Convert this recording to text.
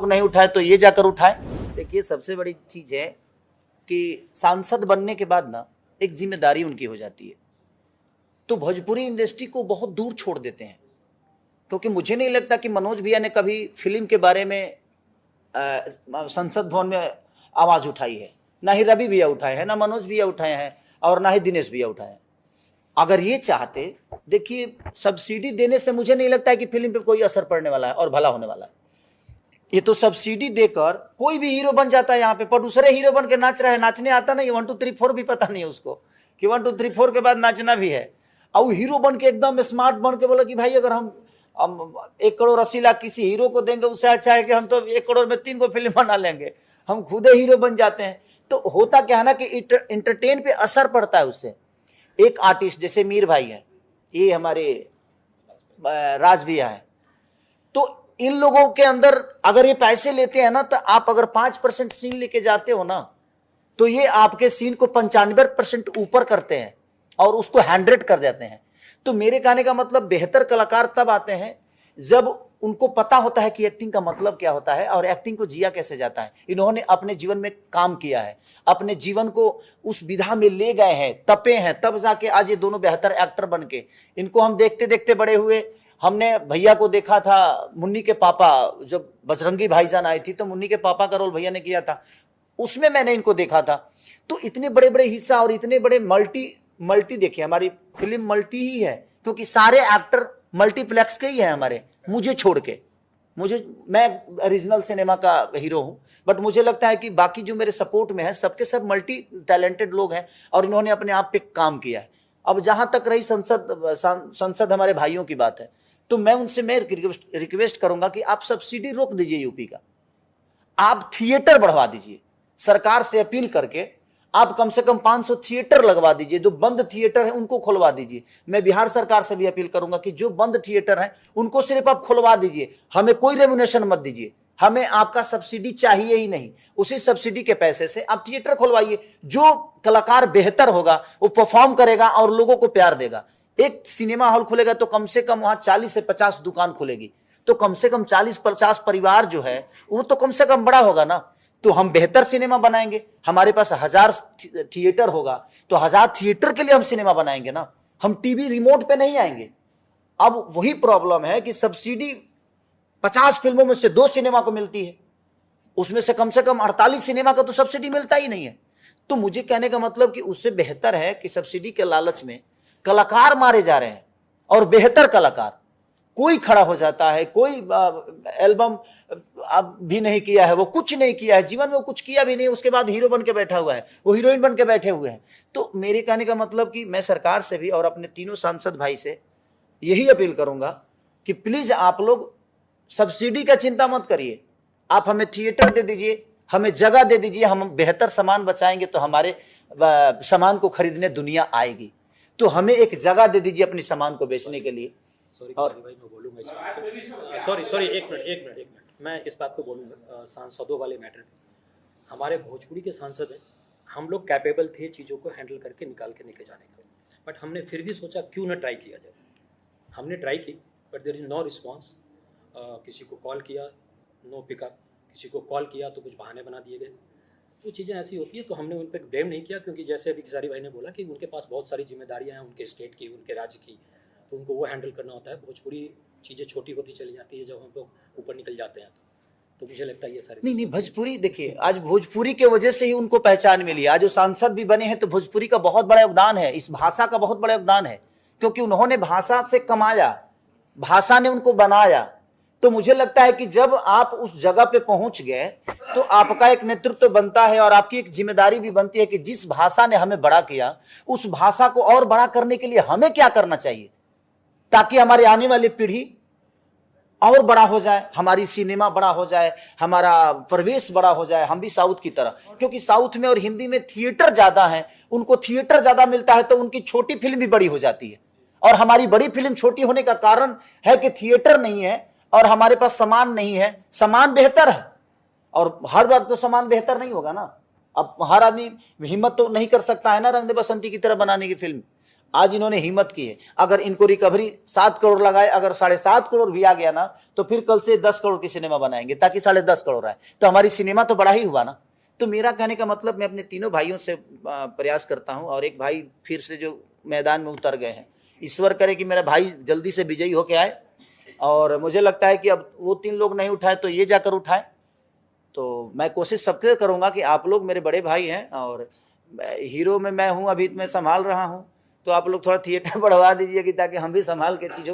लोग नहीं उठाए तो ये जाकर उठाए। देखिए सबसे बड़ी चीज है कि सांसद बनने के बाद ना एक जिम्मेदारी उनकी हो जाती है, तो भोजपुरी इंडस्ट्री को बहुत दूर छोड़ देते हैं। क्योंकि मुझे नहीं लगता कि मनोज भैया ने कभी फिल्म के बारे में संसद भवन में आवाज उठाई है, ना ही रवि भैया उठाए हैं, ना मनोज भैया उठाए हैं, और ना ही दिनेश भैया उठाए हैं। अगर ये चाहते, देखिए सब्सिडी देने से मुझे नहीं लगता है कि फिल्म पे कोई असर पड़ने वाला है और भला होने वाला है। ये तो सब्सिडी देकर कोई भी हीरो बन जाता है। यहाँ पे प्रोड्यूसर हीरो बन के नाच रहा है, नाचने आता नहीं, 1 2 3 4 भी पता नहीं है उसको कि 1 2 3 4 के बाद नाचना भी है। और हीरो बन के एकदम स्मार्ट बन के बोला कि भाई अगर हम 1 करोड़ 80 लाख किसी हीरो को देंगे उससे अच्छा है कि हम तो 1 करोड़ में 3 को फिल्म बना लेंगे, हम खुद हीरो बन जाते हैं। तो होता क्या है ना कि इंटरटेन पे असर पड़ता है उससे। एक आर्टिस्ट जैसे मीर भाई है, ये हमारे राज भैया है, तो इन लोगों के अंदर अगर ये पैसे लेते हैं ना, तो आप अगर 5% सीन लेके जाते हो ना, तो ये आपके सीन को 95% ऊपर करते हैं और उसको 100 कर देते हैं। तो मेरे कहने का मतलब बेहतर कलाकार तब आते हैं जब उनको पता होता है कि एक्टिंग का मतलब क्या होता है और एक्टिंग को जिया कैसे जाता है। इन्होंने अपने जीवन में काम किया है, अपने जीवन को उस विधा में ले गए हैं, तपे हैं, तब जाके आज ये दोनों बेहतर एक्टर बन के। इनको हम देखते देखते बड़े हुए। हमने भैया को देखा था मुन्नी के पापा, जब बजरंगी भाईजान आई थी तो मुन्नी के पापा का रोल भैया ने किया था, उसमें मैंने इनको देखा था। तो इतने बड़े बड़े हिस्सा और इतने बड़े मल्टी देखिए, हमारी फिल्म मल्टी ही है क्योंकि सारे एक्टर मल्टीप्लेक्स के ही हैं हमारे, मुझे छोड़ के। मैं ओरिजिनल सिनेमा का हीरो हूं, बट मुझे लगता है कि बाकी जो मेरे सपोर्ट में है सबके सब मल्टी टैलेंटेड लोग हैं और इन्होंने अपने आप पे काम किया है। अब जहां तक रही संसद हमारे भाइयों की बात है, तो मैं उनसे रिक्वेस्ट करूंगा कि आप सब्सिडी रोक दीजिए यूपी का, आप थिएटर बढ़वा दीजिए, सरकार से अपील करके आप कम से कम 500 थिएटर लगवा दीजिए। जो बंद थिएटर है उनको खुलवा दीजिए। मैं बिहार सरकार से भी अपील करूंगा कि जो बंद थिएटर है उनको सिर्फ आप खुलवा दीजिए, हमें कोई रेम्युनेशन मत दीजिए, हमें आपका सब्सिडी चाहिए ही नहीं। उसी सब्सिडी के पैसे से आप थिएटर खुलवाइए, जो कलाकार बेहतर होगा वो परफॉर्म करेगा और लोगों को प्यार देगा। एक सिनेमा हॉल खुलेगा तो कम से कम वहां 40 से 50 दुकान खुलेगी, तो कम से कम 40-50 परिवार जो है वो तो कम से कम बड़ा होगा ना। तो हम बेहतर सिनेमा बनाएंगे, हमारे पास 1000 थिएटर होगा तो 1000 थिएटर के लिए हम सिनेमा बनाएंगे ना, हम टीवी रिमोट पे नहीं आएंगे। अब वही प्रॉब्लम है कि सब्सिडी 50 फिल्मों में से 2 सिनेमा को मिलती है, उसमें से कम 48 सिनेमा का तो सब्सिडी मिलता ही नहीं है। तो मुझे कहने का मतलब कि उससे बेहतर है कि सब्सिडी के लालच में कलाकार मारे जा रहे हैं और बेहतर कलाकार कोई खड़ा हो जाता है, कोई एल्बम अब भी नहीं किया है, वो कुछ नहीं किया है जीवन में, वो कुछ किया भी नहीं, उसके बाद हीरो बन के बैठा हुआ है, वो हीरोइन बन के बैठे हुए हैं। तो मेरे कहने का मतलब कि मैं सरकार से भी और अपने तीनों सांसद भाई से यही अपील करूंगा कि प्लीज आप लोग सब्सिडी का चिंता मत करिए, आप हमें थिएटर दे दीजिए, हमें जगह दे दीजिए, हम बेहतर सामान बचाएंगे तो हमारे सामान को खरीदने दुनिया आएगी। तो हमें एक जगह दे दीजिए अपने सामान को बेचने के लिए। सॉरी भाई, मैं बोलूँगा इस बात को। सॉरी एक मिनट मैं इस बात को बोलूँगा। सांसदों वाले मैटर में हमारे भोजपुरी के सांसद हैं, हम लोग कैपेबल थे चीज़ों को हैंडल करके निकाल के लेके जाने का, बट हमने फिर भी सोचा क्यों ना ट्राई किया जाए। हमने ट्राई की but there is no response. किसी को कॉल किया, नो पिकअप, किसी को कॉल किया तो कुछ बहाने बना दिए गए। वो चीज़ें ऐसी होती है, तो हमने उन पर ब्लेम नहीं किया, क्योंकि जैसे अभी खेसारी भाई ने बोला कि उनके पास बहुत सारी जिम्मेदारियाँ हैं, उनके स्टेट की, उनके राज्य की, तो उनको वो हैंडल करना होता है। भोजपुरी चीज़ें छोटी होती चली जाती है जब हम लोग ऊपर निकल जाते हैं, तो मुझे लगता है ये सारी नहीं भोजपुरी देखिए, आज भोजपुरी के वजह से ही उनको पहचान मिली। आज जो सांसद भी बने हैं तो भोजपुरी का बहुत बड़ा योगदान है, इस भाषा का बहुत बड़ा योगदान है, क्योंकि उन्होंने भाषा से कमाया, भाषा ने उनको बनाया। तो मुझे लगता है कि जब आप उस जगह पे पहुंच गए तो आपका एक नेतृत्व बनता है और आपकी एक जिम्मेदारी भी बनती है कि जिस भाषा ने हमें बड़ा किया उस भाषा को और बड़ा करने के लिए हमें क्या करना चाहिए, ताकि हमारी आने वाली पीढ़ी और बड़ा हो जाए, हमारी सिनेमा बड़ा हो जाए, हमारा प्रवेश बड़ा हो जाए, हम भी साउथ की तरह। क्योंकि साउथ में और हिंदी में थिएटर ज्यादा है, उनको थिएटर ज्यादा मिलता है तो उनकी छोटी फिल्म भी बड़ी हो जाती है। और हमारी बड़ी फिल्म छोटी होने का कारण है कि थिएटर नहीं है और हमारे पास सामान नहीं है। सामान बेहतर है और हर बार तो सामान बेहतर नहीं होगा ना। अब हर आदमी हिम्मत तो नहीं कर सकता है ना रंग दे बसंती की तरह बनाने की फिल्म। आज इन्होंने हिम्मत की है, अगर इनको रिकवरी 7 करोड़ लगाए, अगर 7.5 करोड़ भी आ गया ना, तो फिर कल से 10 करोड़ की सिनेमा बनाएंगे ताकि 10.5 करोड़ आए, तो हमारी सिनेमा तो बड़ा ही हुआ ना। तो मेरा कहने का मतलब, मैं अपने तीनों भाइयों से प्रयास करता हूं, और एक भाई फिर से जो मैदान में उतर गए हैं, ईश्वर करे कि मेरा भाई जल्दी से विजयी होके आए, और मुझे लगता है कि अब वो 3 लोग नहीं उठाए तो ये जाकर उठाए। तो मैं कोशिश सबके करूंगा कि आप लोग मेरे बड़े भाई हैं, और हीरो में मैं हूं, अभी मैं संभाल रहा हूं, तो आप लोग थोड़ा थिएटर बढ़वा दीजिए कि ताकि हम भी संभाल के चीज़ों